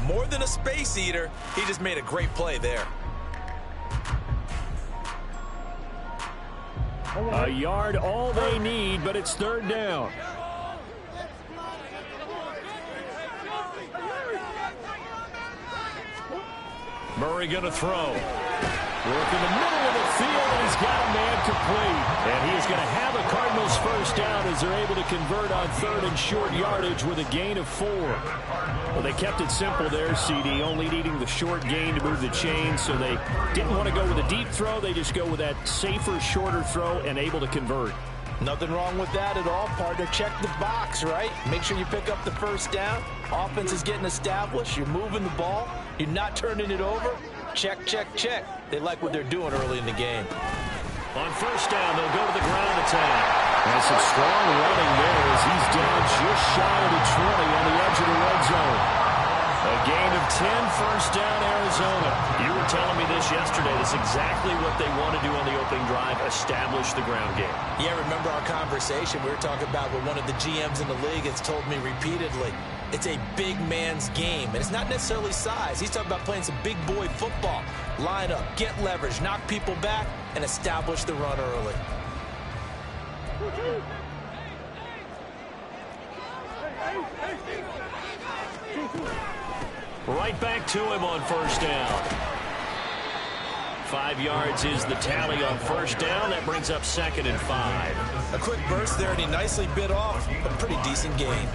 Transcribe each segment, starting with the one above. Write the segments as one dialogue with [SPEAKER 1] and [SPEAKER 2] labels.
[SPEAKER 1] More than a space eater, he just made a great play there.
[SPEAKER 2] A yard, all they need, but it's third down. Murray going to throw. Work in the middle of the field, and he's got a man complete. And he is going to have a Cardinals first down as they're able to convert on third and short yardage with a gain of 4. Well, they kept it simple there, CD, only needing the short gain to move the chain, so they didn't want to go with a deep throw. They just go with that safer, shorter throw and able to convert.
[SPEAKER 1] Nothing wrong with that at all, partner. Check the box, right? Make sure you pick up the first down. Offense is getting established. You're moving the ball. You're not turning it over. Check, check, check. They like what they're doing early in the game.
[SPEAKER 2] On first down, they'll go to the ground attack. And some strong running there as he's down just shy of the 20 on the edge of the red zone. A gain of 10, first down, Arizona. You were telling me this yesterday. That's exactly what they want to do on the opening drive, establish the ground game.
[SPEAKER 1] Yeah, remember our conversation? We were talking about what one of the GMs in the league has told me repeatedly. It's a big man's game, and it's not necessarily size. He's talking about playing some big boy football. Line up, get leverage, knock people back, and establish the run early.
[SPEAKER 2] Right back to him on first down. 5 yards is the tally on first down. That brings up 2nd and 5.
[SPEAKER 1] A quick burst there, and he nicely bit off a pretty decent gain.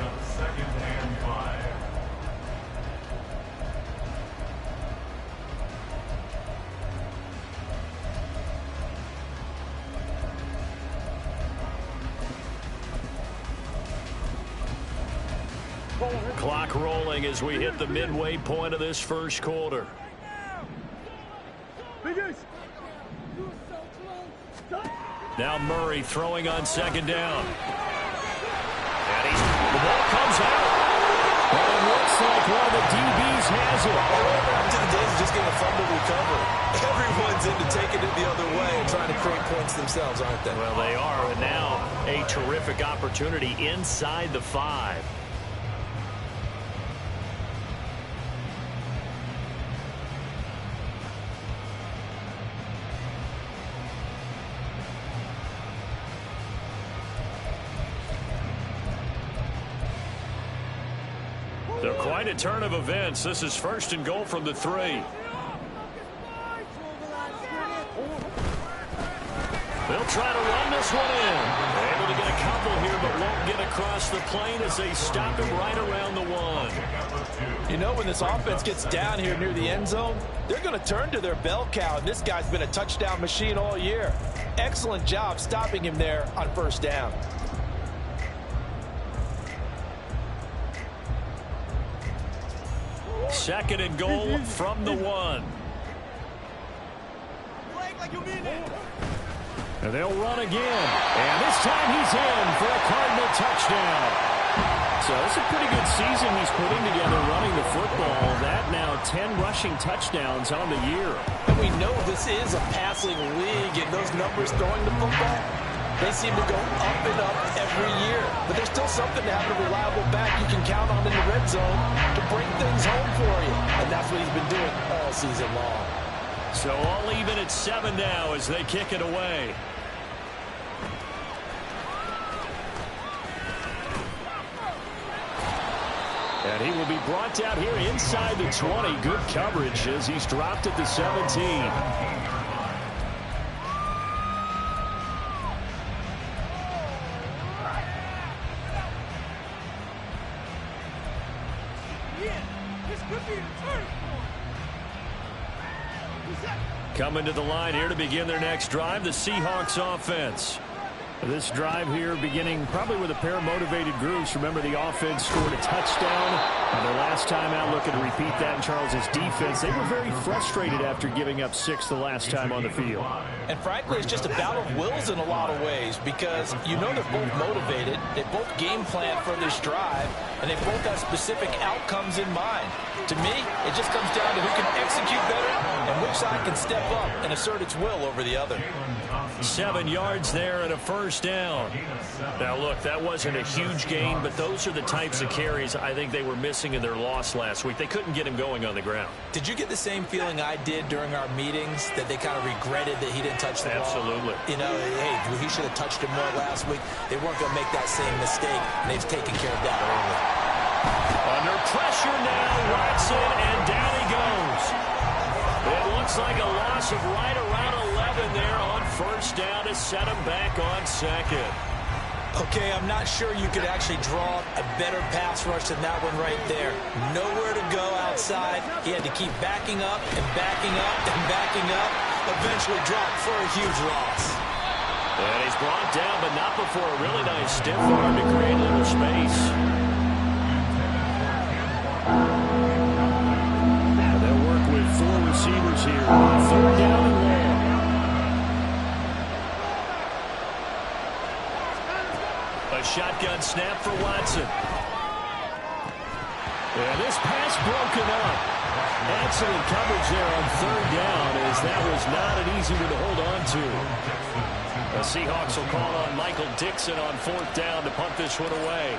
[SPEAKER 2] Clock rolling as we hit the midway point of this first quarter. Now Murray throwing on 2nd down. And the ball comes out. And it looks like one of the DBs has it.
[SPEAKER 1] Up to the days of just getting a fumble recovery. Everyone's into taking it the other way and trying to create points themselves, aren't they?
[SPEAKER 2] Well, they are. And now a terrific opportunity inside the 5. They're quite a turn of events. This is 1st and goal from the 3. They'll try to run this one in. They're able to get a couple here, but won't get across the plane as they stop him right around the 1.
[SPEAKER 1] You know, when this offense gets down here near the end zone, they're going to turn to their bell cow, and this guy's been a touchdown machine all year. Excellent job stopping him there on first down.
[SPEAKER 2] Second and goal from the 1. And they'll run again. And this time he's in for a Cardinal touchdown. So it's a pretty good season he's putting together running the football. That now 10 rushing touchdowns on the year.
[SPEAKER 1] And we know this is a passing league, and those numbers throwing the football, they seem to go up and up every year. But there's still something to have a reliable back you can count on in the red zone to bring things home for you. And that's what he's been doing all season long.
[SPEAKER 2] So all even at 7 now as they kick it away. And he will be brought down here inside the 20. Good coverage as he's dropped at the 17. Coming to the line here to begin their next drive, the Seahawks offense. This drive here beginning probably with a pair of motivated groups. Remember, the offense scored a touchdown. Their last time out, looking to repeat that in Charles's defense. They were very frustrated after giving up 6 the last time on the field.
[SPEAKER 1] And frankly, it's just a battle of wills in a lot of ways because you know they're both motivated. They both game plan for this drive, and they both have specific outcomes in mind. To me, it just comes down to who can execute better and which side can step up and assert its will over the other.
[SPEAKER 2] 7 yards there and a first down. Now, look, that wasn't a huge gain, but those are the types of carries I think they were missing in their loss last week. They couldn't get him going on the ground.
[SPEAKER 1] Did you get the same feeling I did during our meetings, that they kind of regretted that he didn't touch the ball?
[SPEAKER 2] Absolutely.
[SPEAKER 1] You know, hey, he should have touched it more last week. They weren't going to make that same mistake, and they've taken care of that early.
[SPEAKER 2] Under pressure now, Watson, and down he goes. It looks like a loss of right around 11 there on first down to set him back on second.
[SPEAKER 1] Okay, I'm not sure you could actually draw a better pass rush than that one right there. Nowhere to go outside. He had to keep backing up and backing up and backing up. Eventually dropped for a huge loss.
[SPEAKER 2] And he's brought down, but not before a really nice stiff arm to create a little space. And they'll work with 4 receivers here. Third down and long. A shotgun snap for Watson. And this pass broken up. Excellent coverage there on third down, as that was not an easy one to hold on to. The Seahawks will call on Michael Dixon on fourth down to punt this one away.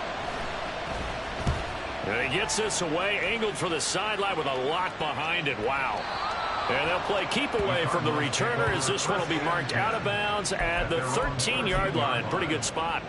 [SPEAKER 2] And he gets this away, angled for the sideline with a lock behind it. Wow. And they'll play keep away from the returner, as this one will be marked out of bounds at the 13-yard line. Pretty good spot.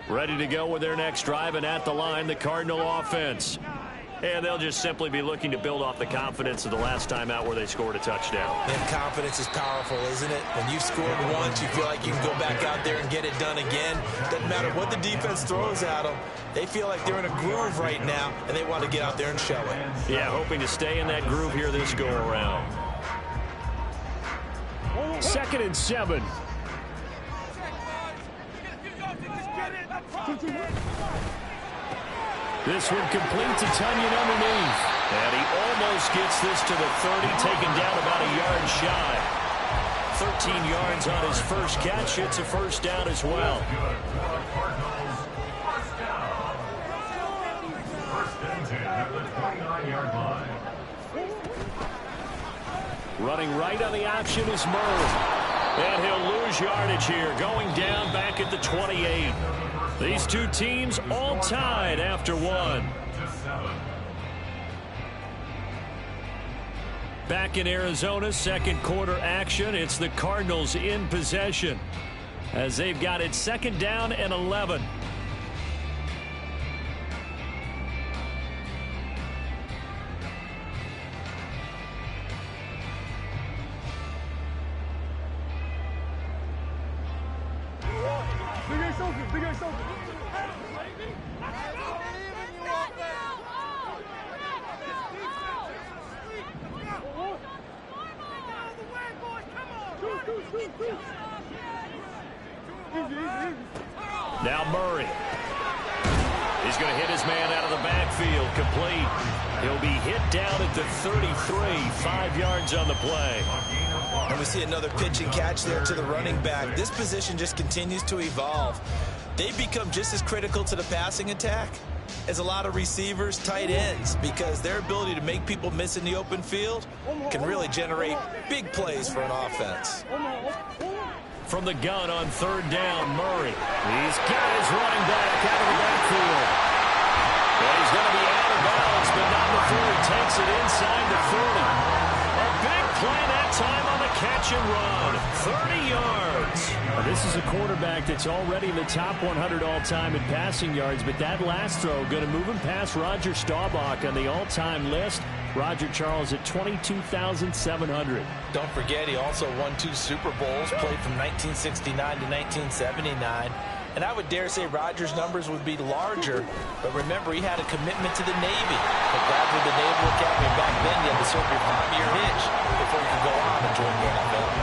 [SPEAKER 2] Ready to go with their next drive, and at the line, the Cardinal offense. And they'll just simply be looking to build off the confidence of the last time out where they scored a touchdown.
[SPEAKER 1] And confidence is powerful, isn't it? When you've scored once, you feel like you can go back out there and get it done again. Doesn't matter what the defense throws at them. They feel like they're in a groove right now, and they want to get out there and show it.
[SPEAKER 2] Yeah, hoping to stay in that groove here this go-around. 2nd and 7. This one complete to Tunyon underneath. And he almost gets this to the 30, taken down about a yard shy. 13 yards on his first catch. It's a first down as well. Running right on the option is Murray. And he'll lose yardage here, going down back at the 28. These two teams all tied after one. Back in Arizona, second quarter action. It's the Cardinals in possession as they've got it 2nd down and 11. Now Murray. He's going to hit his man out of the backfield. Complete. He'll be hit down at the 33. 5 yards on the play.
[SPEAKER 1] And we see another pitch and catch there to the running back. This position just continues to evolve. They become just as critical to the passing attack as a lot of receivers, tight ends, because their ability to make people miss in the open field can really generate big plays for an offense.
[SPEAKER 2] From the gun on third down, Murray. He's got his running back out of the backfield. Well, he's going to be out of bounds, but not before he takes it inside the 30. A big play that time on the catch and run. 30 yards. Now, this is a quarterback that's already in the top 100 all-time in passing yards, but that last throw going to move him past Roger Staubach on the all-time list. Roger Charles at 22,700.
[SPEAKER 1] Don't forget, he also won 2 Super Bowls, played from 1969 to 1979. And I would dare say Roger's numbers would be larger, but remember, he had a commitment to the Navy. But graduated the Naval Academy back then, he had to serve your 5-year hitch before you could go on and join the NFL.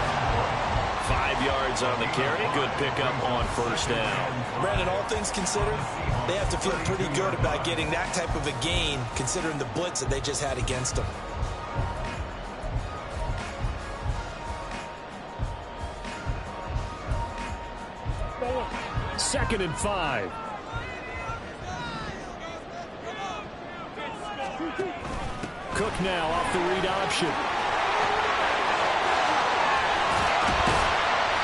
[SPEAKER 2] 5 5 yards on the carry. Good pickup on first down.
[SPEAKER 1] Brandon, all things considered, they have to feel pretty good about getting that type of a gain, considering the blitz that they just had against them.
[SPEAKER 2] Second and 5. Cook now off the read option.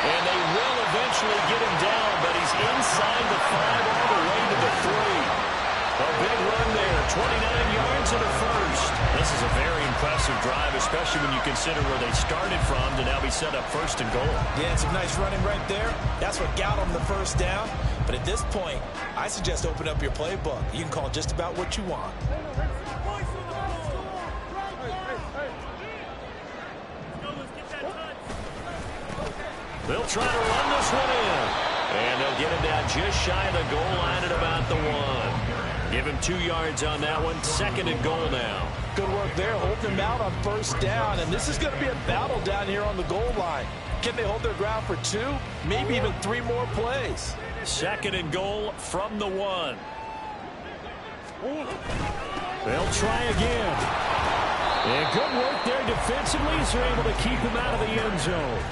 [SPEAKER 2] And they will eventually get him down, but he's inside the 5 all the way to the 3. A big run there, 29 yards and a first. This is a very impressive drive, especially when you consider where they started from to now be set up first and goal.
[SPEAKER 1] Yeah, some nice running right there. That's what got them the first down. But at this point, I suggest open up your playbook. You can call just about what you want.
[SPEAKER 2] They'll try to run this one in. And they'll get him down just shy of the goal line at about the 1. Give him 2 yards on that one. Second and goal now.
[SPEAKER 1] Good work there, holding them out on first down. And this is going to be a battle down here on the goal line. Can they hold their ground for 2, maybe even 3 more plays?
[SPEAKER 2] Second and goal from the 1. They'll try again. And good work there defensively as they're able to keep him out of the end zone.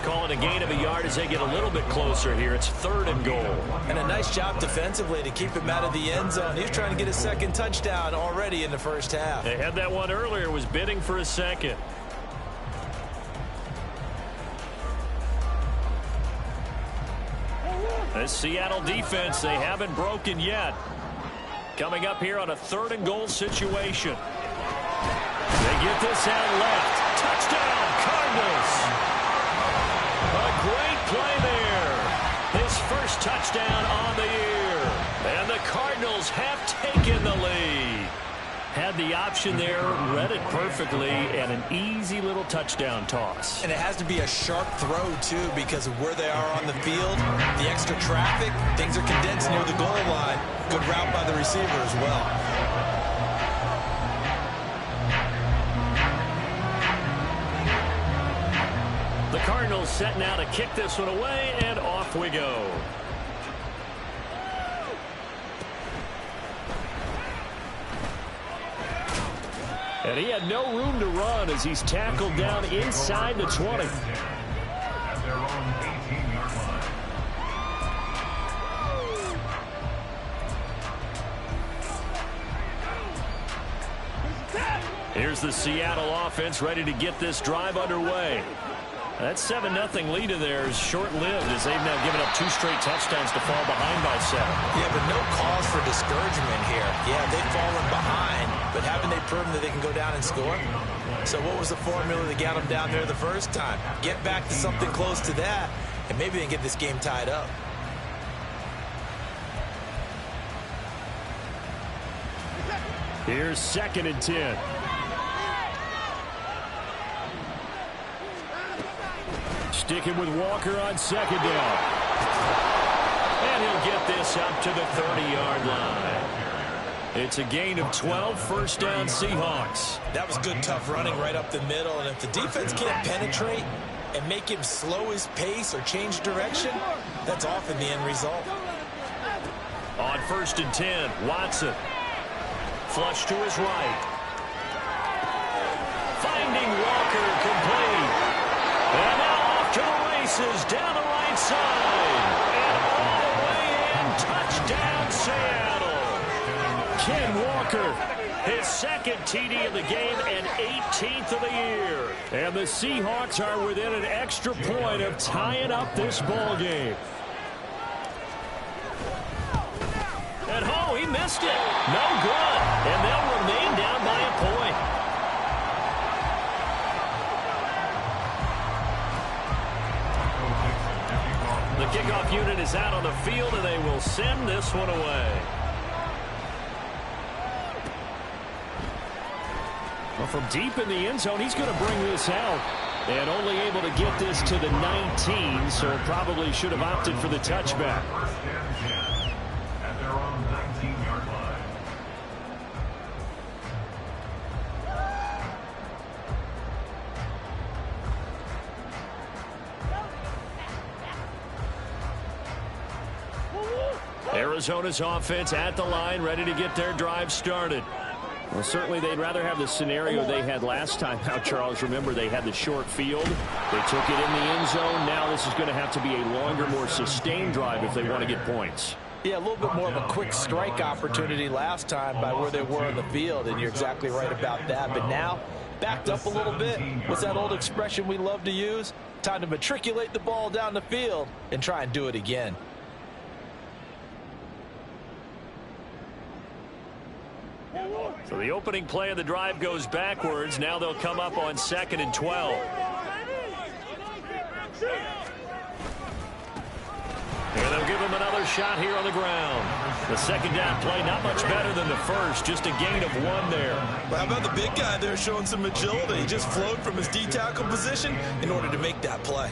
[SPEAKER 2] Call it a gain of a yard as they get a little bit closer here. It's third and goal.
[SPEAKER 1] And a nice job defensively to keep him out of the end zone. He was trying to get his second touchdown already in the first half.
[SPEAKER 2] They had that one earlier, was bidding for a second. This Seattle defense, they haven't broken yet. Coming up here on a third and goal situation. They get this out left. Touchdown, Cardinals. A great play there. His first touchdown on the year. And the Cardinals have taken the lead. Had the option there, read it perfectly, and an easy little touchdown toss.
[SPEAKER 1] And it has to be a sharp throw, too, because of where they are on the field. The extra traffic, things are condensed near the goal line. Good route by the receiver as well.
[SPEAKER 2] The Cardinals set now to kick this one away, and off we go. And he had no room to run as he's tackled down inside the 20. Here's the Seattle offense ready to get this drive underway. That 7-0 lead of theirs short-lived as they've now given up 2 straight touchdowns to fall behind by 7.
[SPEAKER 1] Yeah, but no cause for discouragement here. Yeah, they've fallen behind, but haven't they proven that they can go down and score? So what was the formula that got them down there the first time? Get back to something close to that, and maybe they can get this game tied up.
[SPEAKER 2] Here's second and 10. Sticking with Walker on second down. And he'll get this up to the 30-yard line. It's a gain of 12, first down Seahawks.
[SPEAKER 1] That was good, tough running right up the middle. And if the defense can't penetrate and make him slow his pace or change direction, that's often the end result.
[SPEAKER 2] On first and 10, Watson. Flush to his right. Finding Walker complete. And now off to the races down the right side. And all the way in, touchdown Seattle. Ken Walker, his second TD of the game and 18th of the year. And the Seahawks are within an extra point of tying up this ball game. And oh, he missed it. No good. And they'll remain down by a point. The kickoff unit is out on the field, and they will send this one away. Well, from deep in the end zone, he's going to bring this out. And only able to get this to the 19, so probably should have opted for the touchback. Arizona's offense at the line, ready to get their drive started. Well, certainly they'd rather have the scenario they had last time out, Charles. Remember, they had the short field. They took it in the end zone. Now this is going to have to be a longer, more sustained drive if they want to get points.
[SPEAKER 1] Yeah, a little bit more of a quick strike opportunity last time by where they were in the field, and you're exactly right about that. But now, backed up a little bit. What's that old expression we love to use? Time to matriculate the ball down the field and try and do it again.
[SPEAKER 2] So the opening play of the drive goes backwards. Now they'll come up on 2nd and 12. And they'll give him another shot here on the ground. The second down play not much better than the first. Just a gain of 1 there.
[SPEAKER 1] Well, how about the big guy there showing some agility? He just flowed from his D-tackle position in order to make that play.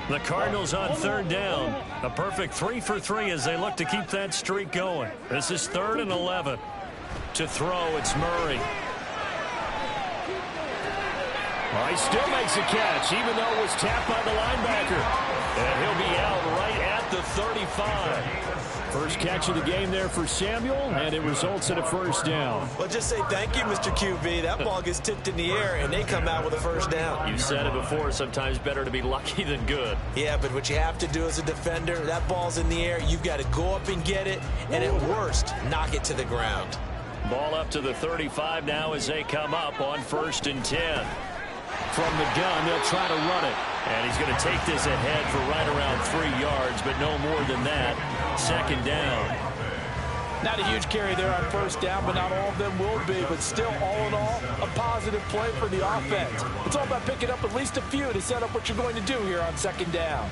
[SPEAKER 2] The Cardinals on 3rd down. A perfect 3 for 3 as they look to keep that streak going. This is 3rd and 11. To throw, it's Murray. Well, he still makes a catch, even though it was tapped by the linebacker. And he'll be out right at the 35. First catch of the game there for Samuel, and it results in a first down.
[SPEAKER 1] Well, just say thank you, Mr. QB. That ball gets tipped in the air, and they come out with a first down.
[SPEAKER 2] You said it before, sometimes better to be lucky than good.
[SPEAKER 1] Yeah, but what you have to do as a defender, that ball's in the air, you've got to go up and get it, and at worst, knock it to the ground.
[SPEAKER 2] Ball up to the 35 now as they come up on 1st and 10. From the gun, they'll try to run it. And he's going to take this ahead for right around 3 yards, but no more than that. 2nd down.
[SPEAKER 1] Not a huge carry there on 1st down, but not all of them will be. But still, all in all, a positive play for the offense. It's all about picking up at least a few to set up what you're going to do here on 2nd down.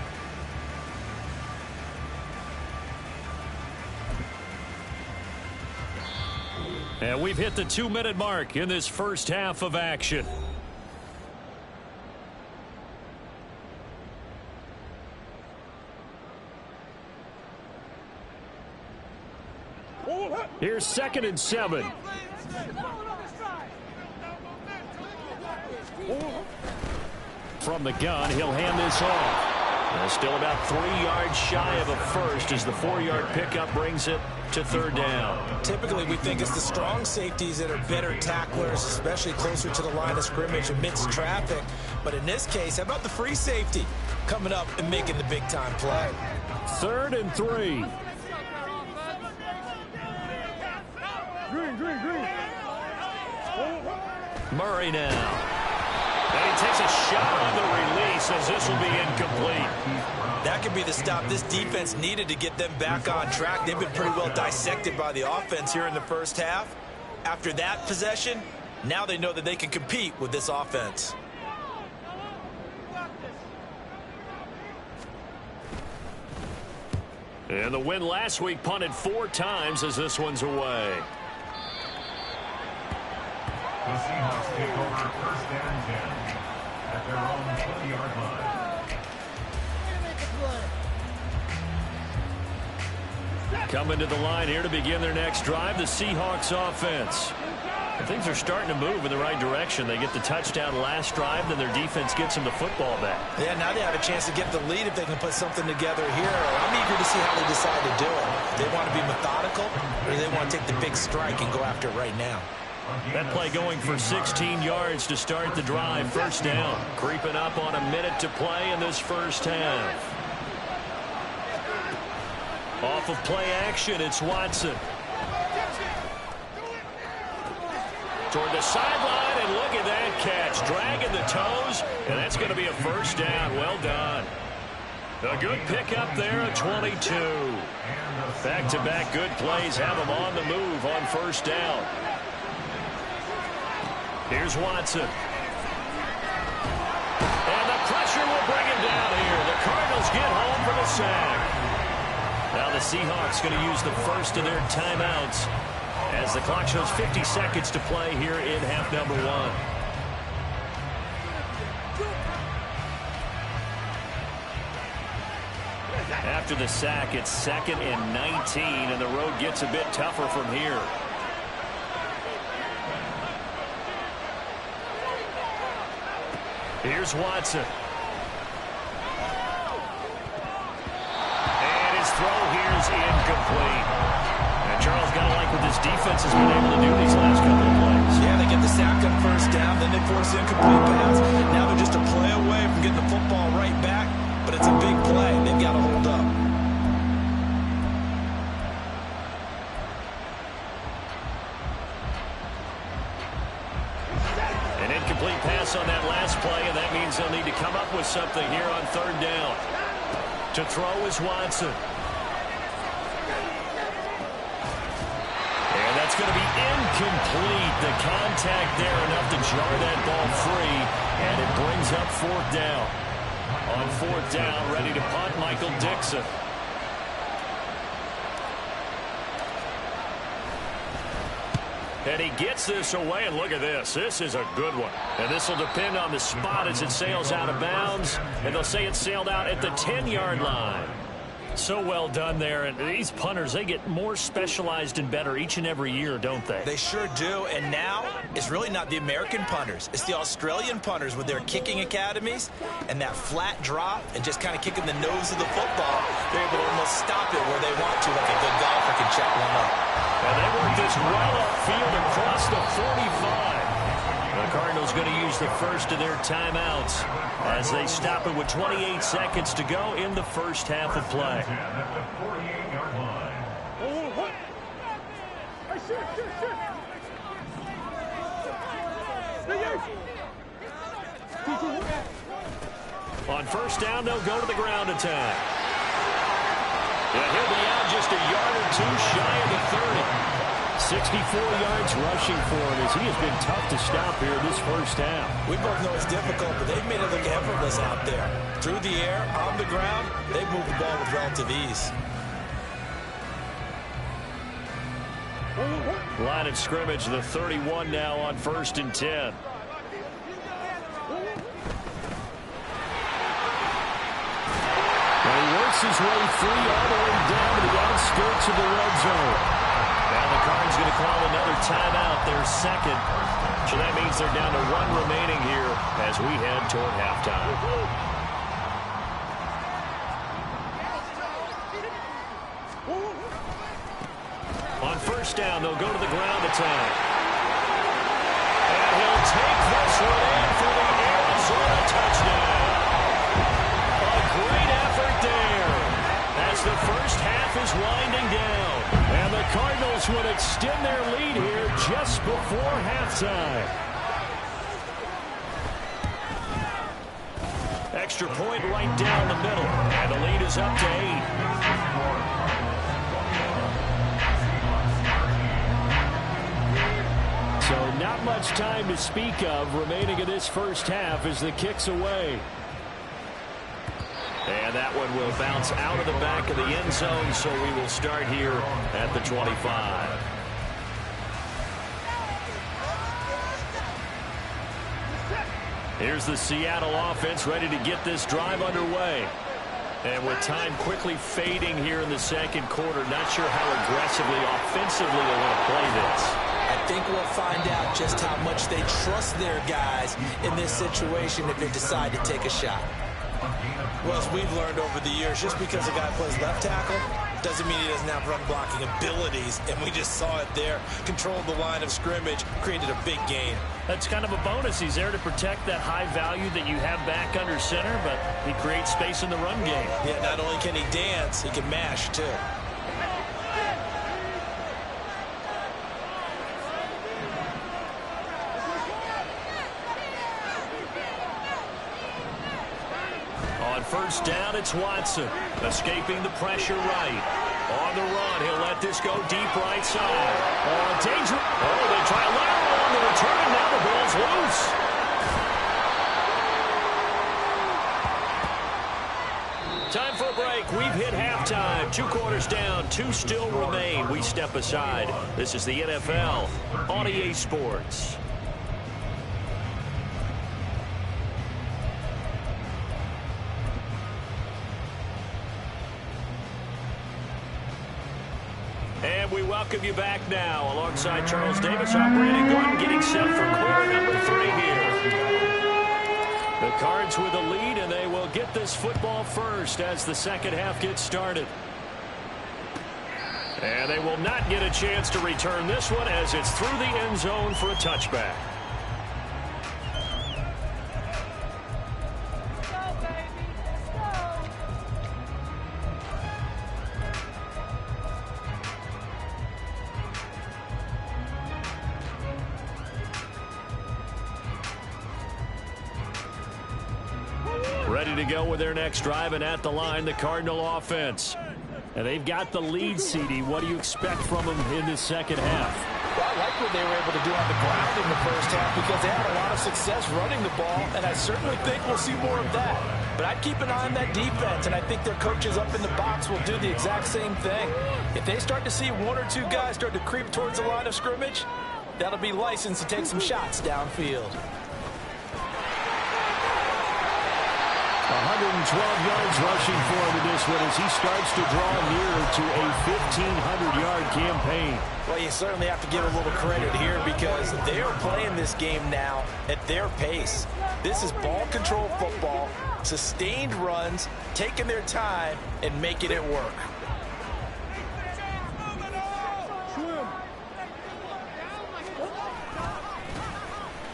[SPEAKER 2] And we've hit the 2-minute mark in this first half of action. Here's 2nd and 7. From the gun, he'll hand this off. Still about 3 yards shy of a first as the 4-yard pickup brings it to 3rd down.
[SPEAKER 1] Typically, we think it's the strong safeties that are better tacklers, especially closer to the line of scrimmage amidst traffic. But in this case, how about the free safety coming up and making the big-time play?
[SPEAKER 2] 3rd and 3. Murray now. And he takes a shot on the release as this will be incomplete.
[SPEAKER 1] That could be the stop this defense needed to get them back on track. They've been pretty well dissected by the offense here in the first half. After that possession, now they know that they can compete with this offense.
[SPEAKER 2] And the win last week punted 4 times as this one's away.
[SPEAKER 3] The Seahawks take over 1st and 10 at their own 20-yard line.
[SPEAKER 2] Coming to the line here to begin their next drive, the Seahawks offense. Things are starting to move in the right direction. They get the touchdown last drive, then their defense gets them the football back.
[SPEAKER 1] Yeah, now they have a chance to get the lead if they can put something together here. I'm eager to see how they decide to do it. They want to be methodical, or do they want to take the big strike and go after it right now?
[SPEAKER 2] That play going for 16 yards to start the drive. 1st down. Creeping up on a minute to play in this first half. Off of play action, it's Watson. Toward the sideline, and look at that catch. Dragging the toes, and that's going to be a 1st down. Well done. A good pickup there at 22. Back-to-back good plays have them on the move on 1st down. Here's Watson. And the pressure will bring him down here. The Cardinals get home for the sack. Now the Seahawks going to use the first of their timeouts as the clock shows 50 seconds to play here in half number 1. After the sack, it's 2nd and 19, and the road gets a bit tougher from here. Here's Watson. And his throw here is incomplete. And Charles, got to like what this defense has been able to do these last couple of plays.
[SPEAKER 1] Yeah, they get the sack on first down, then they force the incomplete pass. Now they're just a play away from getting the football right back, but it's a big play. They've got to hold up.
[SPEAKER 2] An incomplete pass on that last play, and that means they'll need to come up with something here on third down. To throw is Watson. And that's going to be incomplete. The contact there enough to jar that ball free, and it brings up fourth down. On fourth down, ready to punt, Michael Dixon. And he gets this away, and look at this. This is a good one. And this will depend on the spot as it sails out of bounds. And they'll say it sailed out at the 10-yard line. So well done there. And these punters, they get more specialized and better each and every year, don't they?
[SPEAKER 1] They sure do. And now it's really not the American punters. It's the Australian punters with their kicking academies and that flat drop and just kind of kicking the nose of the football. They're able to almost stop it where they want to, like a good golfer can check one up.
[SPEAKER 2] And they work this well upfield across the 45. The Cardinals going to use the first of their timeouts as they stop it with 28 seconds to go in the first half of play. On first down, they'll go to the ground attack. And he'll be out just a yard or two shy of the 30. 64 yards rushing for him as he has been tough to stop here this first half.
[SPEAKER 1] We both know it's difficult, but they've made it look effortless out there. Through the air, on the ground, they've moved the ball with relative ease.
[SPEAKER 2] Line of scrimmage, the 31 now on 1st and 10. And he works his way free all the way down to the outskirts of the red zone. Now the Cards going to call another timeout, their second. So that means they're down to one remaining here as we head toward halftime. On first down, they'll go to the ground attack. And he'll take this one in for the Arizona touchdown. A great effort there as the first half is winding down. And the Cardinals would extend their lead here just before halftime. Extra point right down the middle. And the lead is up to 8. So not much time to speak of remaining in this first half as the kick's away. And that one will bounce out of the back of the end zone, so we will start here at the 25. Here's the Seattle offense ready to get this drive underway. And with time quickly fading here in the second quarter, not sure how aggressively, offensively they want to play this.
[SPEAKER 1] I think we'll find out just how much they trust their guys in this situation if they decide to take a shot. Well, as we've learned over the years, just because a guy plays left tackle doesn't mean he doesn't have run-blocking abilities, and we just saw it there. Controlled the line of scrimmage, created a big gain.
[SPEAKER 2] That's kind of a bonus. He's there to protect that high value that you have back under center, but he creates space in the run game.
[SPEAKER 1] Yeah, not only can he dance, he can mash, too.
[SPEAKER 2] First down, it's Watson. Escaping the pressure right. On the run, he'll let this go deep right side. Danger. Oh, they try a lateral on the return, and now the ball's loose. Time for a break. We've hit halftime. 2 quarters down, 2 still remain. We step aside. This is the NFL on EA Sports. And we welcome you back now alongside Charles Davis, I'm Brandon Gordon, getting set for quarter number 3 here. The Cardinals football first as the second half gets started. And they will not get a chance to return this one as it's through the end zone for a touchback. Ready to go with their next drive, and at the line, the Cardinal offense. And they've got the lead, CD. What do you expect from them in this second half?
[SPEAKER 1] Well, I like what they were able to do on the ground in the first half because they had a lot of success running the ball, and I certainly think we'll see more of that. But I'd keep an eye on that defense, and I think their coaches up in the box will do the exact same thing. If they start to see one or two guys start to creep towards the line of scrimmage, that'll be licensed to take some shots downfield.
[SPEAKER 2] 112 yards rushing for him in this one as he starts to draw nearer to a 1,500-yard campaign.
[SPEAKER 1] Well, you certainly have to give a little credit here because they are playing this game now at their pace. This is ball control football, sustained runs, taking their time, and making it work.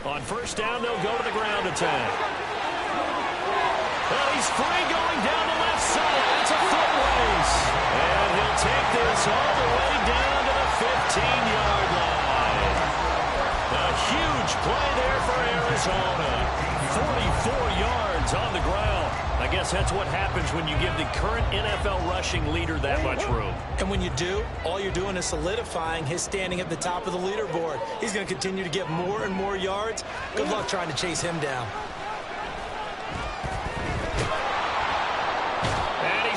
[SPEAKER 2] On first down, they'll go to the ground attack. Well, he's free going down the left side. It's a foot race. And he'll take this all the way down to the 15-yard line. A huge play there for Arizona. 44 yards on the ground. I guess that's what happens when you give the current NFL rushing leader that much room.
[SPEAKER 1] And when you do, all you're doing is solidifying his standing at the top of the leaderboard. He's going to continue to get more and more yards. Good luck trying to chase him down.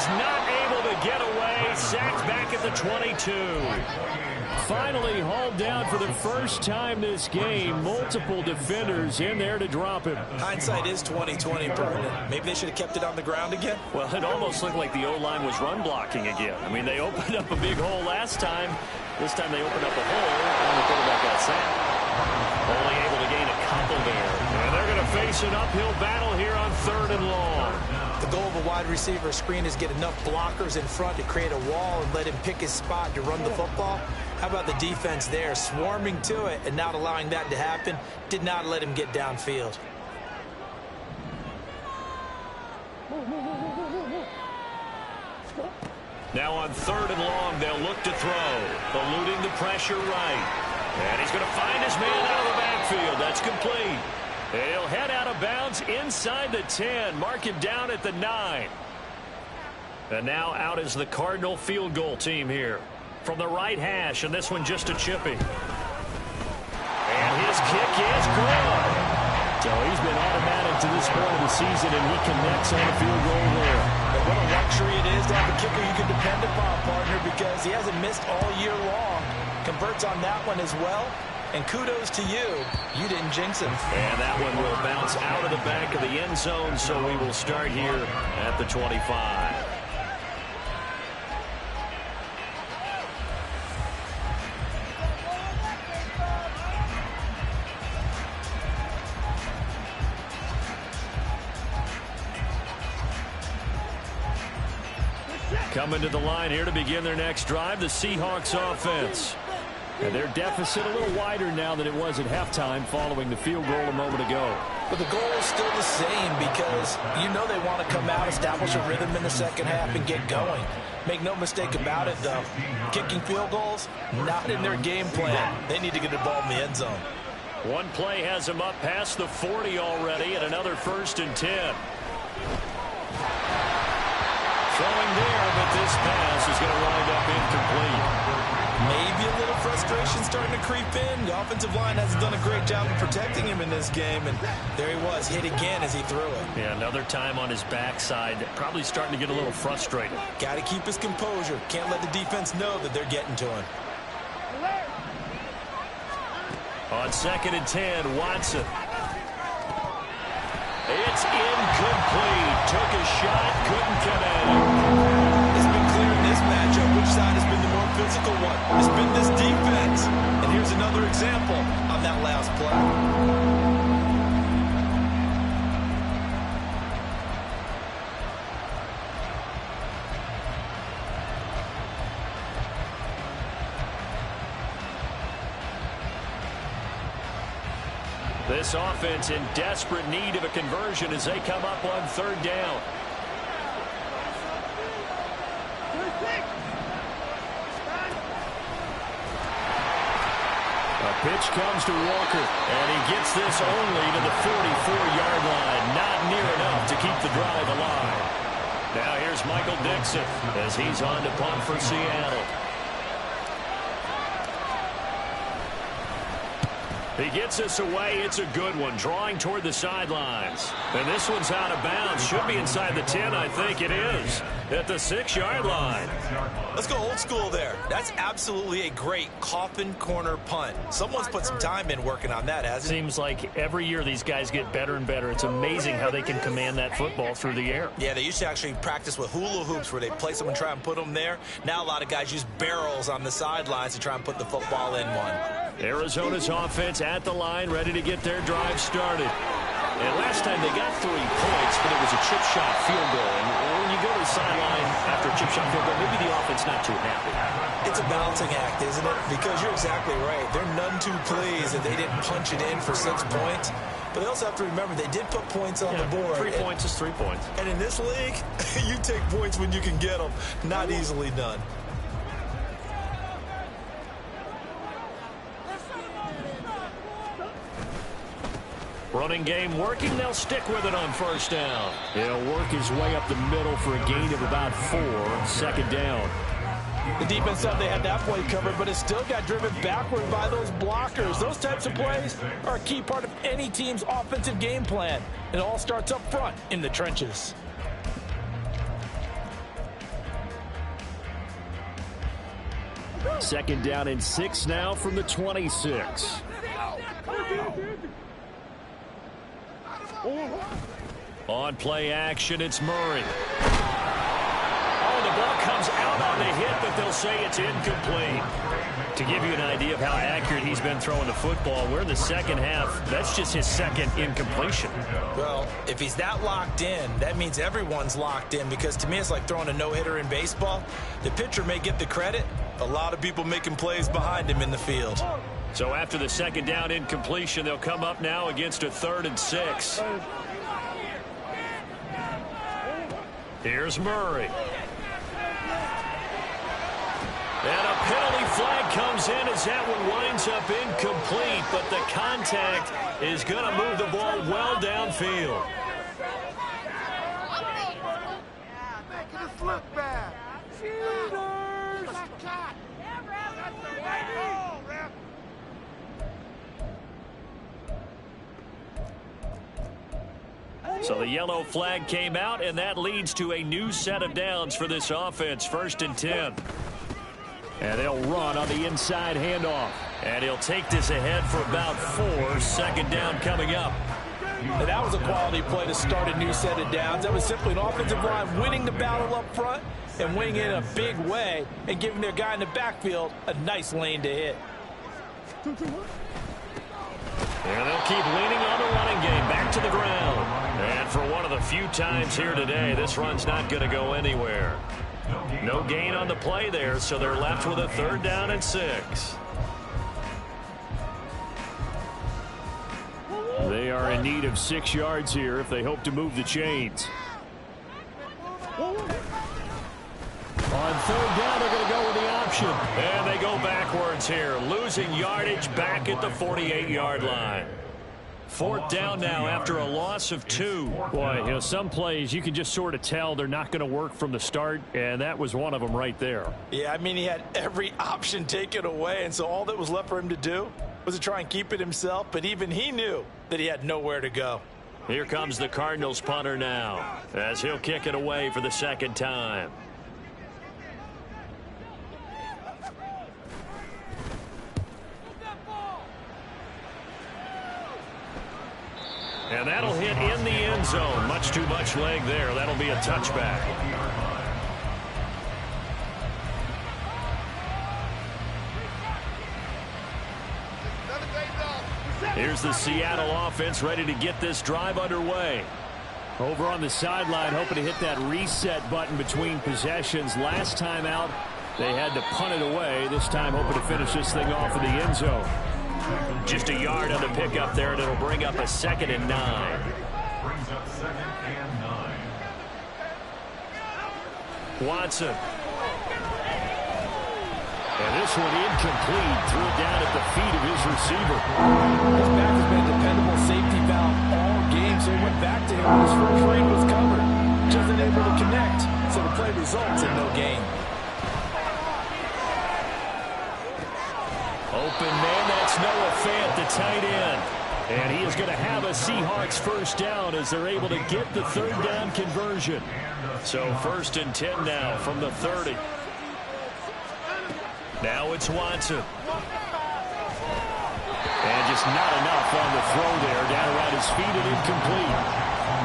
[SPEAKER 2] Not able to get away. Sacked back at the 22. Finally hauled down for the first time this game. Multiple defenders in there to drop him.
[SPEAKER 1] Hindsight is 20/20, Burnett. Maybe they should have kept it on the ground again.
[SPEAKER 2] Well, it almost looked like the O-line was run blocking again. I mean, they opened up a big hole last time. This time they opened up a hole, and the quarterback got sacked. Only able to gain a couple there. And they're going to face an uphill battle here on 3rd and long.
[SPEAKER 1] The goal of a wide receiver screen is get enough blockers in front to create a wall and let him pick his spot to run the football. How about the defense there, swarming to it and not allowing that to happen? Did not let him get downfield.
[SPEAKER 2] Now on 3rd and long, they'll look to throw. Eluding the pressure right. And he's going to find his man out of the backfield. That's complete. He'll head out of bounds inside the 10. Mark him down at the 9. And now out is the Cardinal field goal team here. From the right hash, and this one just a chippy. And his kick is good. So he's been automatic to this point of the season, and he connects on the field goal there.
[SPEAKER 1] But what a luxury it is to have a kicker you can depend upon, partner, because he hasn't missed all year long. Converts on that one as well. And kudos to you. You didn't jinx him.
[SPEAKER 2] And that one will bounce out of the back of the end zone, so we will start here at the 25. Coming to the line here to begin their next drive, the Seahawks offense. And their deficit a little wider now than it was at halftime following the field goal a moment ago.
[SPEAKER 1] But the goal is still the same because you know they want to come out, establish a rhythm in the second half, and get going. Make no mistake about it, though. Kicking field goals, not in their game plan. They need to get the ball in the end zone.
[SPEAKER 2] One play has them up past the 40 already, and another 1st and 10. Throwing there, but this pass is going to wind up incomplete.
[SPEAKER 1] Maybe a little frustration starting to creep in. The offensive line hasn't done a great job of protecting him in this game, and there he was, hit again as he threw it.
[SPEAKER 2] Yeah, another time on his backside, probably starting to get a little frustrated.
[SPEAKER 1] Got to keep his composure. Can't let the defense know that they're getting to him.
[SPEAKER 2] On 2nd and 10, Watson. It's incomplete. Took a shot, couldn't connect.
[SPEAKER 1] It's been clear in this matchup which side has been the more physical one. It's been this defense. And here's another example on that last play.
[SPEAKER 2] This offense in desperate need of a conversion as they come up on third down. A pitch comes to Walker, and he gets this only to the 44-yard line. Not near enough to keep the drive alive. Now here's Michael Dixon as he's on to punt for Seattle. He gets this away. It's a good one, drawing toward the sidelines. And this one's out of bounds. Should be inside the 10, I think it is, at the 6-yard line.
[SPEAKER 1] Let's go old school there. That's absolutely a great coffin corner punt. Someone's put some time in working on that, hasn't it?
[SPEAKER 2] Seems like every year these guys get better and better. It's amazing how they can command that football through the air.
[SPEAKER 1] Yeah, they used to actually practice with hula hoops where they place them and try and put them there. Now a lot of guys use barrels on the sidelines to try and put the football in one.
[SPEAKER 2] Arizona's offense at the line, ready to get their drive started. And last time they got 3 points, but it was a chip shot field goal. And when you go to the sideline after a chip shot field goal, maybe the offense not too happy.
[SPEAKER 1] It's a balancing act, isn't it? Because you're exactly right. They're none too pleased that they didn't punch it in for 6 points. But they also have to remember they did put points on the board.
[SPEAKER 2] 3 points is 3 points.
[SPEAKER 1] And in this league, you take points when you can get them. Not easily done.
[SPEAKER 2] Running game working. They'll stick with it on first down. He'll work his way up the middle for a gain of about 4. Second down.
[SPEAKER 1] The defense thought they had that play covered, but it still got driven backward by those blockers. Those types of plays are a key part of any team's offensive game plan. It all starts up front in the trenches.
[SPEAKER 2] Second down and 6 now from the 26. On play action, it's Murray. Oh, the ball comes out on the hit, but they'll say it's incomplete. To give you an idea of how accurate he's been throwing the football, we're in the second half. That's just his second incompletion.
[SPEAKER 1] Well, if he's that locked in, that means everyone's locked in, because to me it's like throwing a no-hitter in baseball. The pitcher may get the credit. A lot of people making plays behind him in the field.
[SPEAKER 2] So after the second down incompletion, they'll come up now against a 3rd and 6. Here's Murray. And a penalty flag comes in as that one winds up incomplete, but the contact is going to move the ball well downfield.
[SPEAKER 4] Making us look bad. Cheaters!
[SPEAKER 2] So the yellow flag came out, and that leads to a new set of downs for this offense. 1st and 10. And they'll run on the inside handoff. And he'll take this ahead for about 4. Second down coming up.
[SPEAKER 1] And that was a quality play to start a new set of downs. That was simply an offensive line winning the battle up front and winning it in a big way and giving their guy in the backfield a nice lane to hit.
[SPEAKER 2] And they'll keep leaning on the running game. Back to the ground. And for one of the few times here today, this run's not going to go anywhere. No gain on the play there, so they're left with a 3rd down and 6. They are in need of 6 yards here if they hope to move the chains. On 3rd down, they're going to go with the option. And they go backwards here, losing yardage back at the 48-yard line. 4th down now after a loss of 2. Boy, you know, some plays you can just sort of tell they're not going to work from the start, and that was one of them right there.
[SPEAKER 1] Yeah, I mean, he had every option taken away, and so all that was left for him to do was to try and keep it himself, but even he knew that he had nowhere to go.
[SPEAKER 2] Here comes the Cardinals punter now, as he'll kick it away for the 2nd time. And that'll hit in the end zone. Much too much leg there. That'll be a touchback. Here's the Seattle offense ready to get this drive underway. Over on the sideline, hoping to hit that reset button between possessions. Last time out, they had to punt it away. This time hoping to finish this thing off in the end zone. Just a yard on the pickup there, and it'll bring up a 2nd and 9.
[SPEAKER 3] Brings up 2nd and 9.
[SPEAKER 2] Watson. And this one incomplete. Threw it down at the feet of his receiver.
[SPEAKER 1] This back has been a dependable safety valve all game, so he went back to him when his first read was covered. Just unable to connect, so the play results in no gain.
[SPEAKER 2] Open man, that's Noah Fant, the tight end. And he is going to have a Seahawks first down as they're able to get the 3rd down conversion. So 1st and 10 now from the 30. Now it's Watson. And just not enough on the throw there. Down around his feet and incomplete.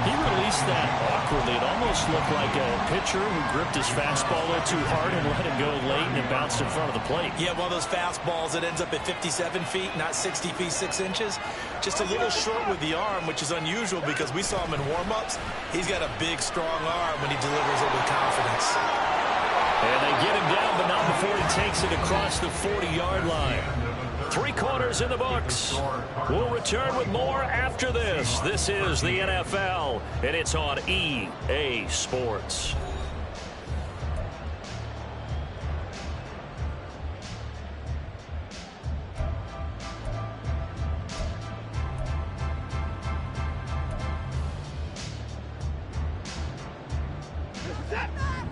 [SPEAKER 2] He released that awkwardly. It almost looked like a pitcher who gripped his fastball a little too hard and let him go late, and it bounced in front of the plate.
[SPEAKER 1] Yeah, one of those fastballs that ends up at 57 feet, not 60 feet, 6 inches. Just a little short with the arm, which is unusual because we saw him in warm-ups. He's got a big, strong arm when he delivers it with confidence.
[SPEAKER 2] And they get him down, but not before he takes it across the 40-yard line. 3 quarters in the books. We'll return with more after this. This is the NFL, and it's on EA Sports.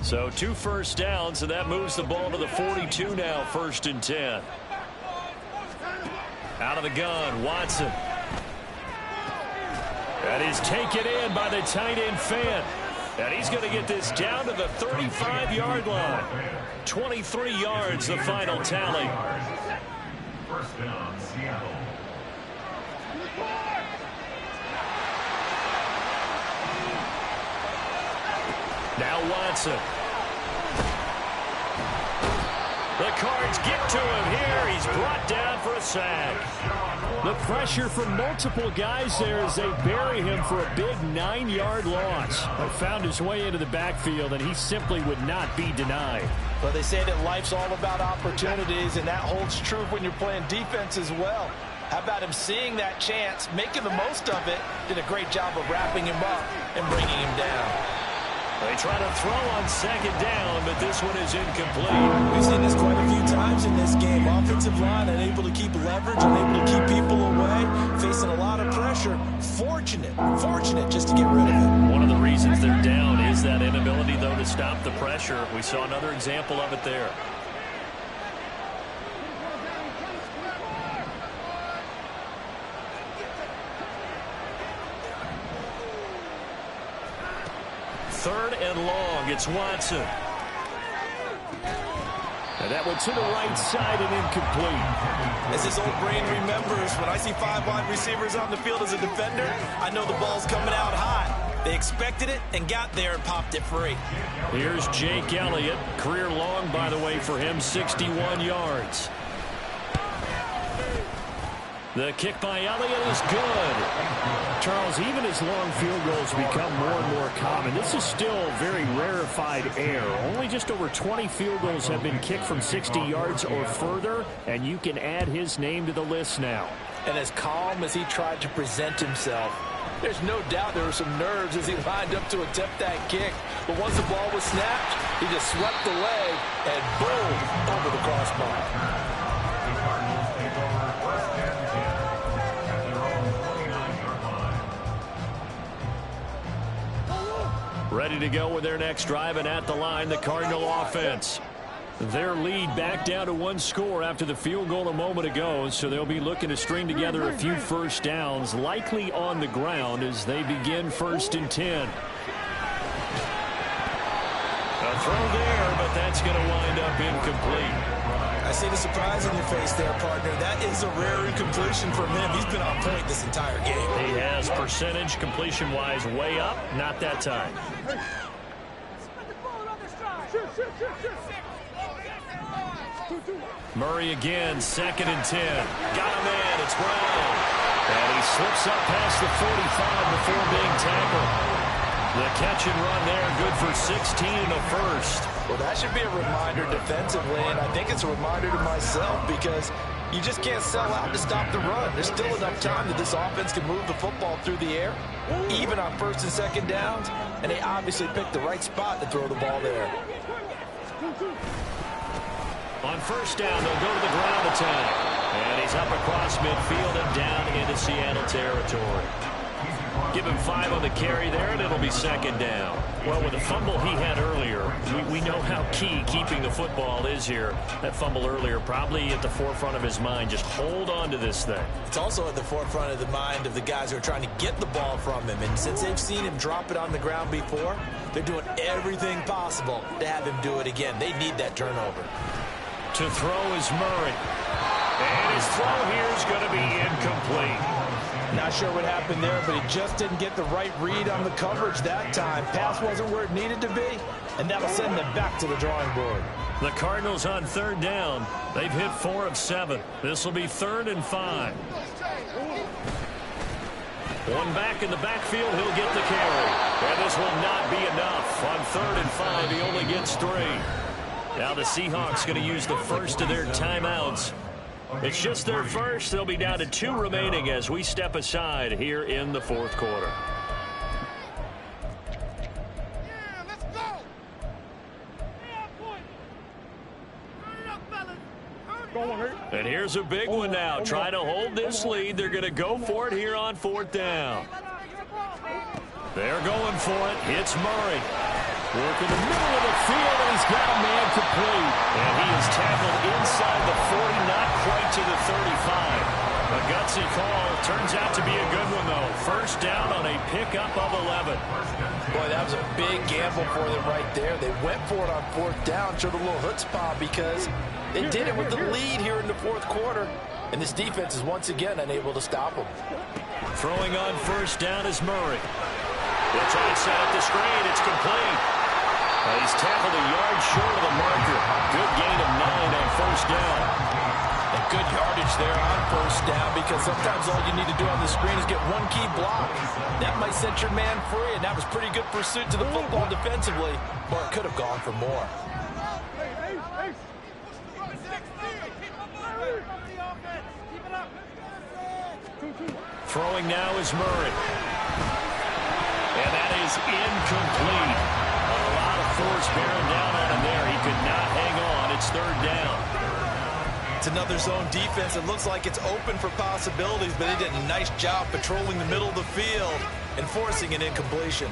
[SPEAKER 2] So 2 first downs, and that moves the ball to the 42 now, 1st and 10. Out of the gun, Watson. That is taken in by the tight end Fant. And he's going to get this down to the 35-yard line. 23 yards, the final tally.
[SPEAKER 3] 1st down, Seattle.
[SPEAKER 2] Now Watson. The Cards get to him here. He's brought down for a sack. The pressure from multiple guys there as they bury him for a big 9-yard loss. But found his way into the backfield, and he simply would not be denied.
[SPEAKER 1] But they say that life's all about opportunities, and that holds true when you're playing defense as well. How about him seeing that chance, making the most of it, did a great job of wrapping him up and bringing him down.
[SPEAKER 2] They try to throw on 2nd down, but this one is incomplete.
[SPEAKER 1] We've seen this quite a few times in this game. Offensive line unable to keep leverage, unable to keep people away, facing a lot of pressure. Fortunate just to get rid of it.
[SPEAKER 2] One of the reasons they're down is that inability, though, to stop the pressure. We saw another example of it there. Third and long, it's Watson. And that one to the right side and incomplete.
[SPEAKER 1] As his old brain remembers, when I see 5 wide receivers on the field as a defender, I know the ball's coming out hot. They expected it and got there and popped it free.
[SPEAKER 2] Here's Jake Elliott. Career long, by the way, for him, 61 yards. The kick by Elliott is good. Charles, even as long field goals become more and more common, this is still very rarefied air. Only just over 20 field goals have been kicked from 60 yards or further, and you can add his name to the list now.
[SPEAKER 1] And as calm as he tried to present himself, there's no doubt there were some nerves as he lined up to attempt that kick. But once the ball was snapped, he just swept the leg and boom, over the crossbar.
[SPEAKER 3] The Cardinals take over 1st and 10 at their own 49-yard line.
[SPEAKER 2] Ready to go with their next drive, and at the line, the Cardinal offense. Their lead back down to 1 score after the field goal a moment ago, so they'll be looking to string together a few first downs, likely on the ground as they begin 1st and 10. A throw there, but that's going to wind up incomplete.
[SPEAKER 1] I see the surprise on your face there, partner. That is a rare incompletion from him. He's been on point this entire game.
[SPEAKER 2] He has percentage completion-wise way up, not that time. Murray again, 2nd and 10. Got him in, it's Brown. And he slips up past the 45 before being tackled. The catch and run there, good for 16 in the first.
[SPEAKER 1] Well, that should be a reminder defensively, and I think it's a reminder to myself because You just can't sell out to stop the run. There's still enough time that this offense can move the football through the air, even on first and second downs, and they obviously picked the right spot to throw the ball there.
[SPEAKER 2] On first down, they'll go to the ground attack. And he's up across midfield and down into Seattle territory. Give him 5 on the carry there, and it'll be second down. Well, with the fumble he had earlier, we know how key keeping the football is here. That fumble earlier probably at the forefront of his mind. Just hold on to this thing.
[SPEAKER 1] It's also at the forefront of the mind of the guys who are trying to get the ball from him. And since they've seen him drop it on the ground before, they're doing everything possible to have him do it again. They need that turnover.
[SPEAKER 2] To throw is Murray. And his throw here is going to be incomplete.
[SPEAKER 1] Not sure what happened there, but he just didn't get the right read on the coverage that time. Pass wasn't where it needed to be, and that'll send them back to the drawing board.
[SPEAKER 2] The Cardinals on third down. They've hit 4 of 7. This will be 3rd and 5. One back in the backfield, he'll get the carry. And this will not be enough. On 3rd and 5, he only gets 3. Now the Seahawks going to use the first of their timeouts. It's just their first. They'll be down to 2 remaining as we step aside here in the 4th quarter.
[SPEAKER 4] Yeah, let's go.
[SPEAKER 2] And here's a big one now. Try to hold this lead. They're going to go for it here on 4th down. They're going for it. It's Murray. Work in the middle of the field, and he's got a man complete. And he is tackled inside the 40, not quite to the 35. A gutsy call. Turns out to be a good one, though. First down on a pickup of 11.
[SPEAKER 1] Boy, that was a big gamble for them right there. They went for it on 4th down, showed a little chutzpah because they did it with the lead here in the 4th quarter. And this defense is once again unable to stop them.
[SPEAKER 2] Throwing on first down is Murray. They'll try to set up the screen. It's complete. He's tackled a yard short of the marker. Good gain of 9 on first down.
[SPEAKER 1] And good yardage there on first down because sometimes all you need to do on the screen is get one key block. That might set your man free, and that was pretty good pursuit to the football defensively, or it could have gone for more.
[SPEAKER 2] Throwing now is Murray. And that is incomplete. A lot of force bearing down on him there. He could not hang on. It's 3rd down.
[SPEAKER 1] It's another zone defense. It looks like it's open for possibilities, but they did a nice job patrolling the middle of the field and forcing an incompletion.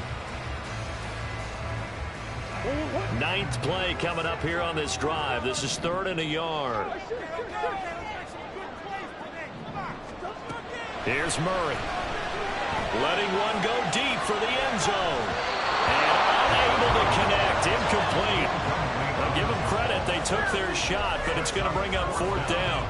[SPEAKER 2] 9th play coming up here on this drive. This is 3rd and a yard. Here's Murray. Letting one go deep for the end zone. And unable to connect. Incomplete. Now give them credit. They took their shot, but it's going to bring up 4th down.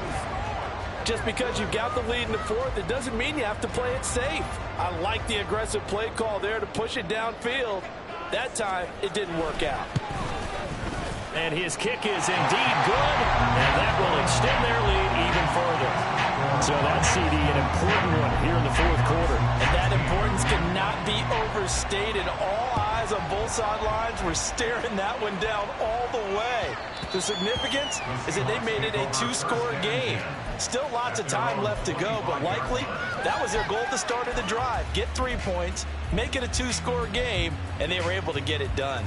[SPEAKER 1] Just because you've got the lead in the 4th, it doesn't mean you have to play it safe. I like the aggressive play call there to push it downfield. That time, it didn't work out.
[SPEAKER 2] And his kick is indeed good, and that will extend their lead even further. So that CD, an important one here in the 4th quarter.
[SPEAKER 1] And that importance cannot be overstated. All eyes on both sidelines were staring that one down all the way. The significance is that they made it a 2-score game. Still lots of time left to go, but likely that was their goal at the start of the drive. Get 3 points, make it a 2-score game, and they were able to get it done.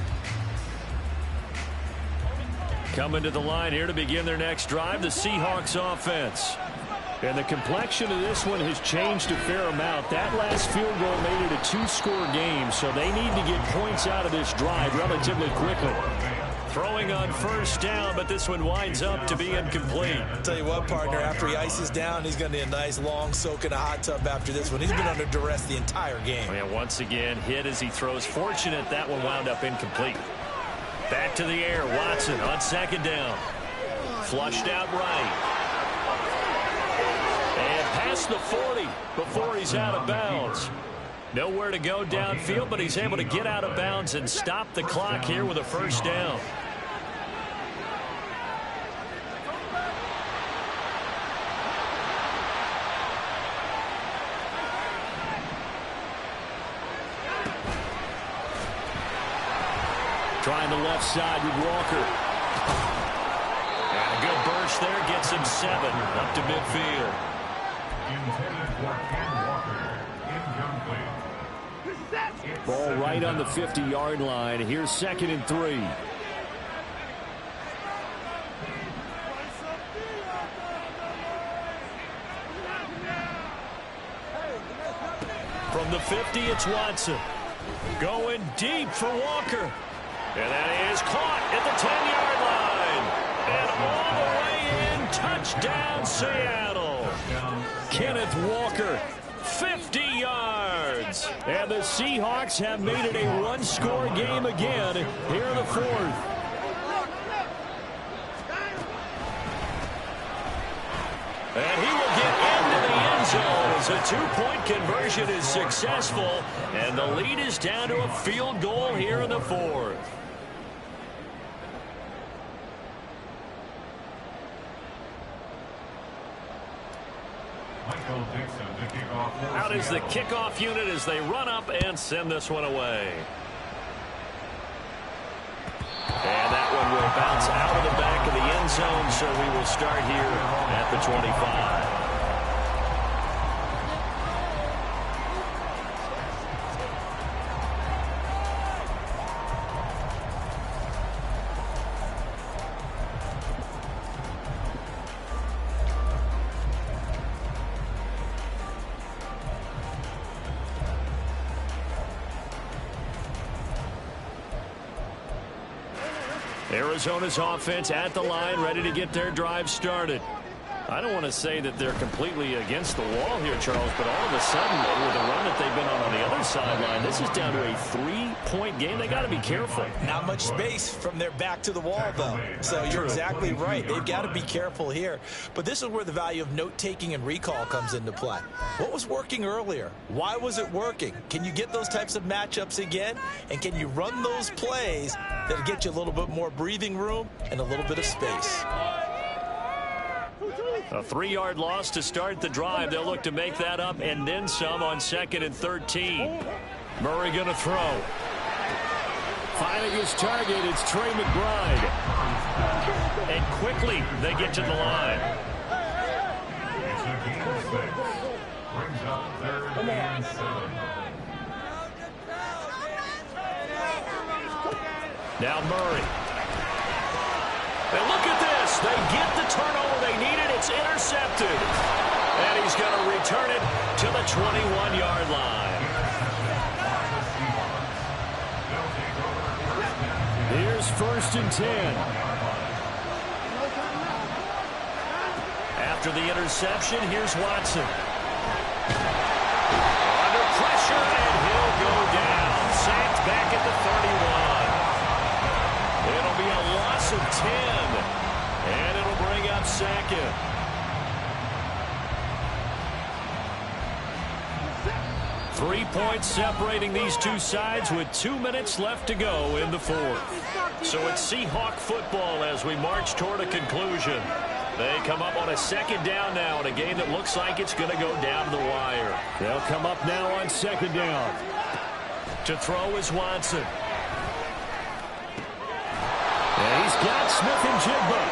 [SPEAKER 2] Coming to the line here to begin their next drive, the Seahawks offense. And the complexion of this one has changed a fair amount. That last field goal made it a 2-score game, so they need to get points out of this drive relatively quickly. Throwing on first down, but this one winds up to be incomplete.
[SPEAKER 1] I'll tell you what, partner, after he ices down, he's going to need a nice long soak in a hot tub after this one. He's been under duress the entire game.
[SPEAKER 2] And once again, hit as he throws. Fortunate that one wound up incomplete. Back to the air, Watson on second down. Flushed out right. And past the 40 before he's out of bounds. Nowhere to go downfield, but he's able to get out of bounds and stop the clock here with a first down. Trying the left side with Walker. And good burst there. Gets him 7 up to midfield.
[SPEAKER 3] Intended for Ken Walker. Incomplete.
[SPEAKER 2] Ball right on the 50-yard line. Here's 2nd and 3. From the 50, it's Watson. Going deep for Walker. And that is caught at the 10-yard line. And all the way in, touchdown Seattle. Kenneth Walker, 50 yards. And the Seahawks have made it a one-score game again here in the 4th. And he will get into the end zone as a 2-point conversion is successful. And the lead is down to a field goal here in the 4th. Out is the kickoff unit as they run up and send this one away. And that one will bounce out of the back of the end zone, so we will start here at the 25. Arizona's offense at the line, ready to get their drive started. I don't want to say that they're completely against the wall here, Charles, but all of a sudden, with the run that they've been on the other sideline, this is down to a 3-point game. They got to be careful.
[SPEAKER 1] Not much space from their back to the wall, though. So you're exactly right. They've got to be careful here. But this is where the value of note-taking and recall comes into play. What was working earlier? Why was it working? Can you get those types of matchups again? And can you run those plays that'll get you a little bit more breathing room and a little bit of space?
[SPEAKER 2] A 3-yard loss to start the drive. They'll look to make that up and then some on 2nd and 13. Murray going to throw. Finding his target, it's Trey McBride. And quickly they get to the line.
[SPEAKER 3] It's a gain of 6. Brings up 3rd and 7.
[SPEAKER 2] Now Murray. And look at this. They get the turnover they needed. It's intercepted. And he's going to return it to the 21-yard line. Here's 1st and 10. After the interception, here's Watson. Under pressure, and he'll go down. Sacked back at the 31. It'll be a loss of 10. And it'll bring up 2nd. Three points separating these two sides with 2 minutes left to go in the 4th. So it's Seahawk football as we march toward a conclusion. They come up on a 2nd down now in a game that looks like it's going to go down the wire. They'll come up now on 2nd down. To throw is Watson. And he's got Smith and Jigba.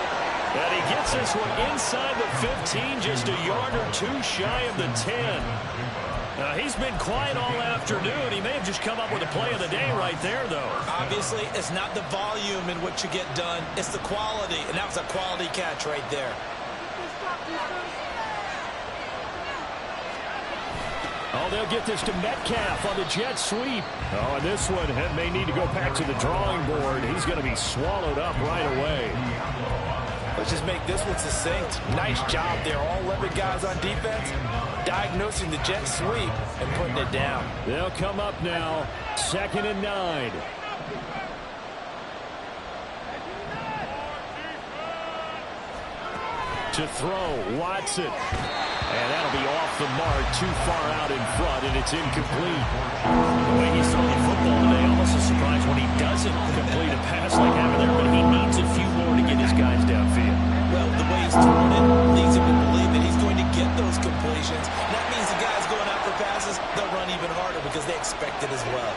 [SPEAKER 2] And he gets this one inside the 15, just a yard or 2 shy of the 10. He's been quiet all afternoon. He may have just come up with a play of the day right there, though.
[SPEAKER 1] Obviously, it's not the volume in which you get done. It's the quality, and that was a quality catch right there.
[SPEAKER 2] Oh, they'll get this to Metcalf on the jet sweep. Oh, and this one may need to go back to the drawing board. He's going to be swallowed up right away.
[SPEAKER 1] Let's just make this one succinct. Nice job there. All 11 guys on defense diagnosing the jet sweep and putting it down.
[SPEAKER 2] They'll come up now. 2nd and 9. To throw, Watson. And that'll be off the mark, too far out in front, and it's incomplete. The way he's throwing the football today, almost a surprise when he doesn't complete a pass like having there, but he needs a few more to get his guys downfield.
[SPEAKER 1] Well, the way he's throwing it leads him to believe that he's going to get those completions. That means the guys going out for passes, they'll run even harder because they expect it as well.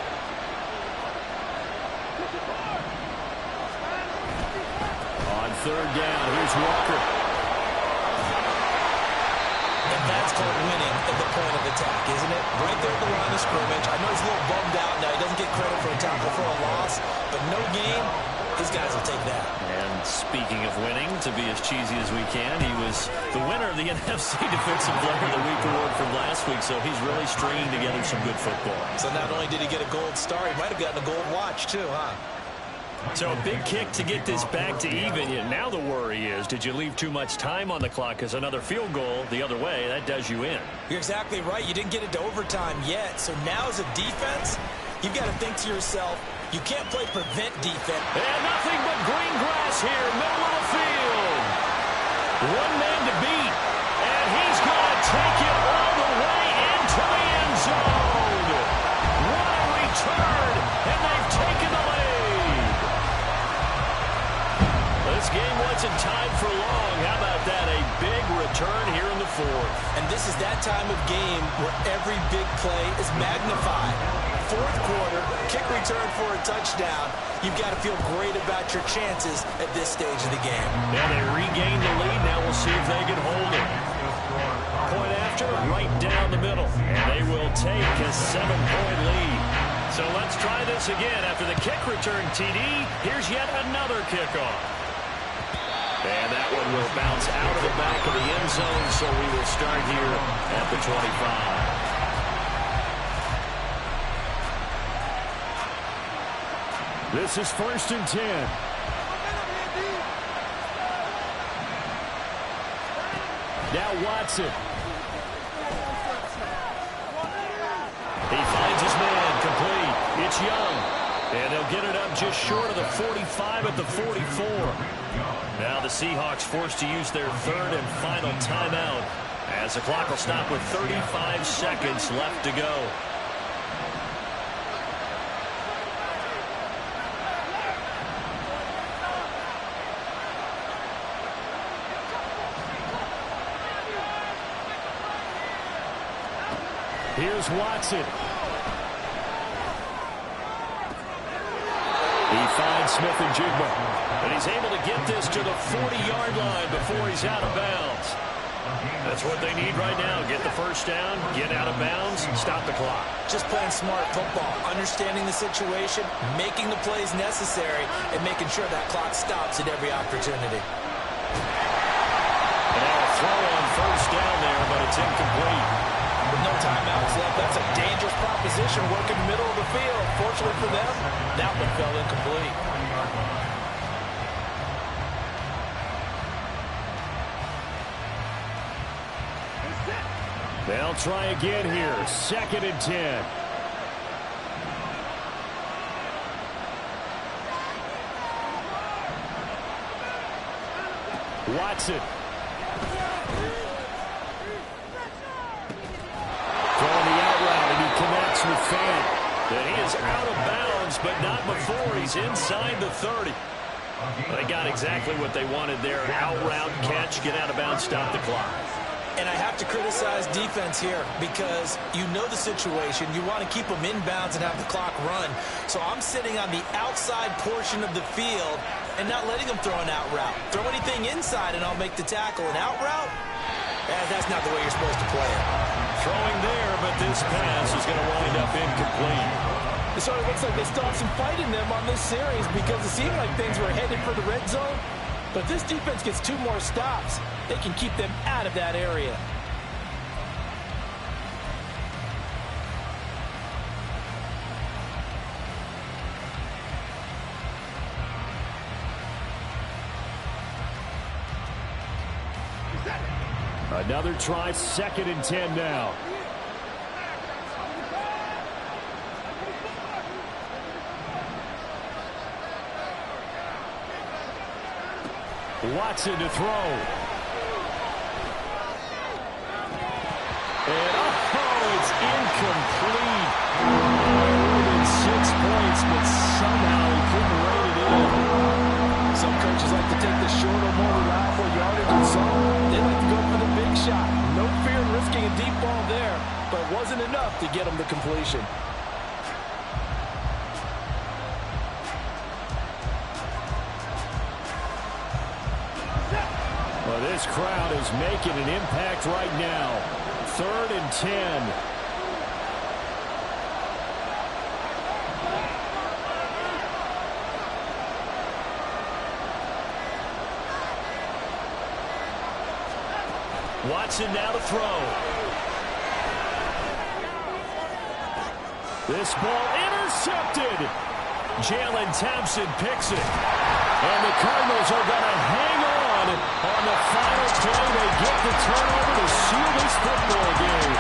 [SPEAKER 2] On third down, here's Walker.
[SPEAKER 1] And that's called winning at the point of attack, isn't it? Right there at the line of scrimmage. I know he's a little bummed out now. He doesn't get credit for a tackle for a loss, but no game, these guys will take that.
[SPEAKER 2] And speaking of winning, to be as cheesy as we can, he was the winner of the NFC Defensive Player of the Week award from last week, so he's really stringing together some good football.
[SPEAKER 1] So not only did he get a gold star, he might have gotten a gold watch too, huh?
[SPEAKER 2] So a big kick to get this back to even. Yet now the worry is, did you leave too much time on the clock? Because another field goal the other way, that does you in.
[SPEAKER 1] You're exactly right. You didn't get it to overtime yet. So now as a defense, you've got to think to yourself, you can't play prevent defense.
[SPEAKER 2] And nothing but green grass here, middle of the field. One man to beat. And he's going to take it all the way into the end zone. What a return. And they've taken the lead. This game wasn't tied for long. How about that? A big return here in the fourth.
[SPEAKER 1] And this is that time of game where every big play is magnified. Fourth quarter, kick return for a touchdown. You've got to feel great about your chances at this stage of the game.
[SPEAKER 2] Yeah, they regained the lead. Now we'll see if they can hold it. Point after, right down the middle. And they will take a 7-point lead. So let's try this again. After the kick return TD, here's yet another kickoff. And that one will bounce out of the back of the end zone, so we will start here at the 25. This is 1st and 10. Now Watson. He finds his man, complete. It's Young. And they'll get it up just short of the 45 at the 44. Now the Seahawks forced to use their third and final timeout as the clock will stop with 35 seconds left to go. Here's Watson. He finds Smith and Jigba. And he's able to get this to the 40-yard line before he's out of bounds. That's what they need right now. Get the first down, get out of bounds, stop the clock.
[SPEAKER 1] Just playing smart football, understanding the situation, making the plays necessary, and making sure that clock stops at every opportunity.
[SPEAKER 2] And now a throw on first down there, but it's incomplete.
[SPEAKER 1] With no timeouts left, that's a dangerous proposition working middle of the field. Fortunately for them, that one fell incomplete.
[SPEAKER 2] They'll try again here. 2nd and 10. Watson. Throwing the out route, and he connects with Fan. And he is out of bounds, but not before he's inside the 30. They got exactly what they wanted there. Out route, catch, get out of bounds, stop the clock.
[SPEAKER 1] And I have to criticize defense here because you know the situation. You want to keep them inbounds and have the clock run. So I'm sitting on the outside portion of the field and not letting them throw an out route. Throw anything inside and I'll make the tackle. An out route? That's not the way you're supposed to play it.
[SPEAKER 2] Throwing there, but this pass is going to wind up incomplete.
[SPEAKER 1] It sort of looks like they still have some fight in them on this series because it seemed like things were headed for the red zone. But this defense gets 2 more stops. They can keep them out of that area.
[SPEAKER 2] Another try, 2nd and 10 now. Watson to throw. And it's incomplete. More than 6 points, but somehow he couldn't rein it in.
[SPEAKER 1] Some coaches like to take the shorter, more reliable yardage and zone. They like to go for the big shot. No fear in risking a deep ball there, but it wasn't enough to get them to completion.
[SPEAKER 2] this crowd is making an impact right now. 3rd and 10. Watson now to throw. This ball intercepted. Jalen Thompson picks it. And the Cardinals are going to hang on the final play. They get the turnover to seal this football game.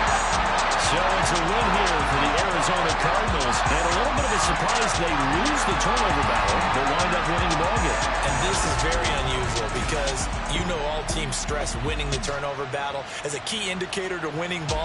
[SPEAKER 2] So it's a win here for the Arizona Cardinals. And a little bit of a surprise, they lose the turnover battle, but wind up winning the ball game.
[SPEAKER 1] And this is very unusual because you know all teams stress winning the turnover battle as a key indicator to winning ball.